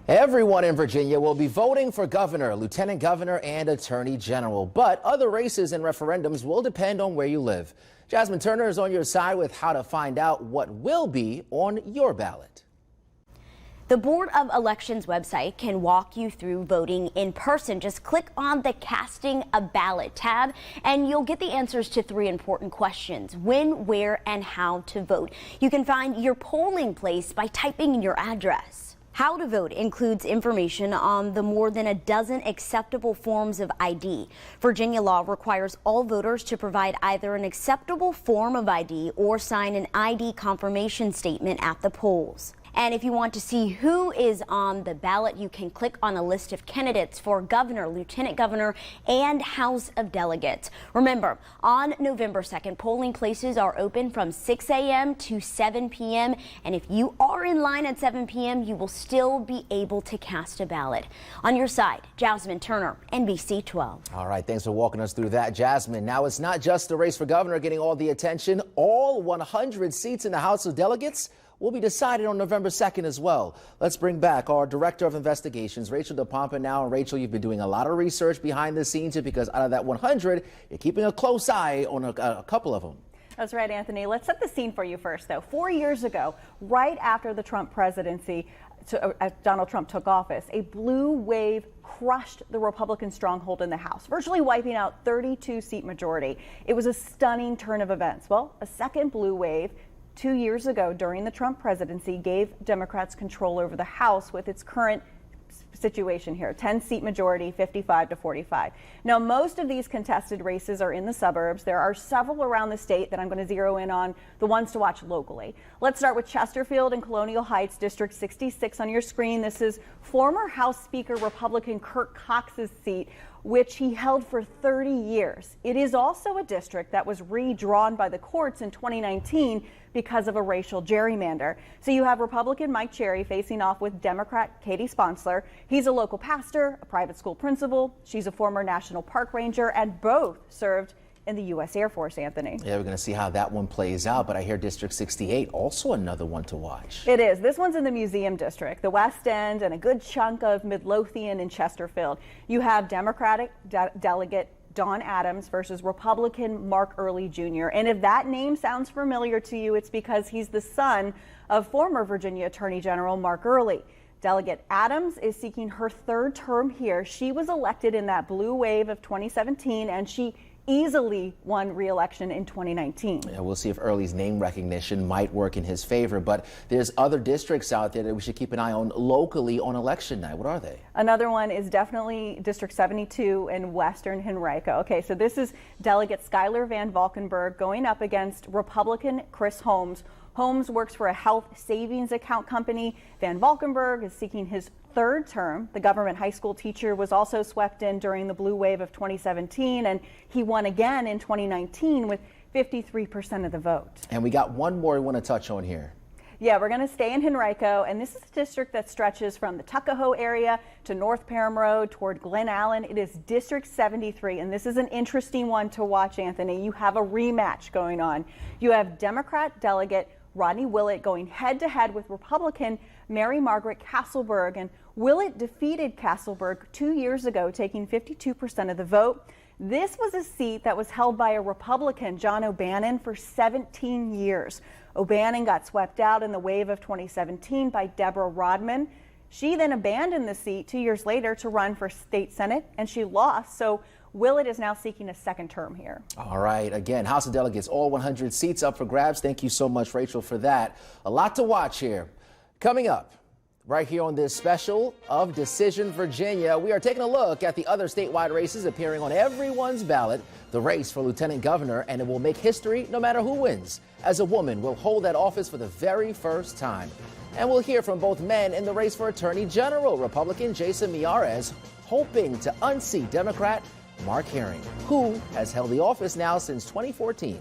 Everyone in Virginia will be voting for governor, lieutenant governor, and attorney general. But other races and referendums will depend on where you live. Jasmine Turner is on your side with how to find out what will be on your ballot. The Board of Elections website can walk you through voting in person. Just click on the Casting a Ballot tab and you'll get the answers to 3 important questions: when, where, and how to vote. You can find your polling place by typing in your address. How to vote includes information on the more than a dozen acceptable forms of ID. Virginia law requires all voters to provide either an acceptable form of ID or sign an ID confirmation statement at the polls. And if you want to see who is on the ballot, you can click on a list of candidates for governor, lieutenant governor, and House of Delegates. Remember, on November 2nd, polling places are open from 6 a.m. to 7 p.m. And if you are in line at 7 p.m., you will still be able to cast a ballot. On your side, Jasmine Turner, NBC 12. All right, thanks for walking us through that, Jasmine. Now, it's not just the race for governor getting all the attention. All 100 seats in the House of Delegates will be decided on November 2nd as well. Let's bring back our Director of Investigations, Rachel DePompa now. And Rachel, you've been doing a lot of research behind the scenes here because out of that 100, you're keeping a close eye on a couple of them. That's right, Anthony. Let's set the scene for you first, though. 4 years ago, right after the Trump presidency, Donald Trump took office, a blue wave crushed the Republican stronghold in the House, virtually wiping out 32-seat majority. It was a stunning turn of events. Well, a second blue wave 2 years ago during the Trump presidency gave Democrats control over the House with its current situation here, 10-seat majority, 55 to 45. Now, most of these contested races are in the suburbs. There are several around the state that I'm going to zero in on, the ones to watch locally. Let's start with Chesterfield and Colonial Heights, District 66 on your screen. This is former House Speaker Republican Kirk Cox's seat, which he held for 30 years. It is also a district that was redrawn by the courts in 2019 because of a racial gerrymander. So you have Republican Mike Cherry facing off with Democrat Katie Sponsler. He's a local pastor, a private school principal. She's a former National Park Ranger, and both served in the U.S. Air Force, Anthony. Yeah, we're going to see how that one plays out, but I hear District 68 also another one to watch. It is. This one's in the Museum District, the West End, and a good chunk of Midlothian and Chesterfield. You have Democratic delegate Don Adams versus Republican Mark Earley Jr. And if that name sounds familiar to you, it's because he's the son of former Virginia Attorney General Mark Earley. Delegate Adams is seeking her 3rd term here. She was elected in that blue wave of 2017, and she easily won re-election in 2019. Yeah, we'll see if Early's name recognition might work in his favor, but there's other districts out there that we should keep an eye on locally on election night. What are they? Another one is definitely District 72 in Western Henrico. Okay, so this is Delegate Skylar Van Valkenburg going up against Republican Chris Holmes. Holmes works for a health savings account company. Van Valkenburg is seeking his 3rd term. The government high school teacher was also swept in during the blue wave of 2017, and he won again in 2019 with 53% of the vote. And we got one more we want to touch on here. Yeah, we're going to stay in Henrico, and this is a district that stretches from the Tuckahoe area to North Parham Road toward Glen Allen. It is District 73, and this is an interesting one to watch, Anthony. You have a rematch going on. You have Democrat delegate Rodney Willett going head-to-head with Republican Mary Margaret Castleberg, and Willett defeated Castleberg 2 years ago, taking 52% of the vote. This was a seat that was held by a Republican, John O'Bannon, for 17 years. O'Bannon got swept out in the wave of 2017 by Deborah Rodman. She then abandoned the seat 2 years later to run for state senate, and she lost. So Willett is now seeking a 2nd term here. All right. Again, House of Delegates, all 100 seats up for grabs. Thank you so much, Rachel, for that. A lot to watch here. Coming up right here on this special of Decision Virginia, we are taking a look at the other statewide races appearing on everyone's ballot, the race for lieutenant governor, and it will make history no matter who wins, as a woman will hold that office for the very first time. And we'll hear from both men in the race for attorney general, Republican Jason Miyares hoping to unseat Democrat Mark Herring, who has held the office now since 2014.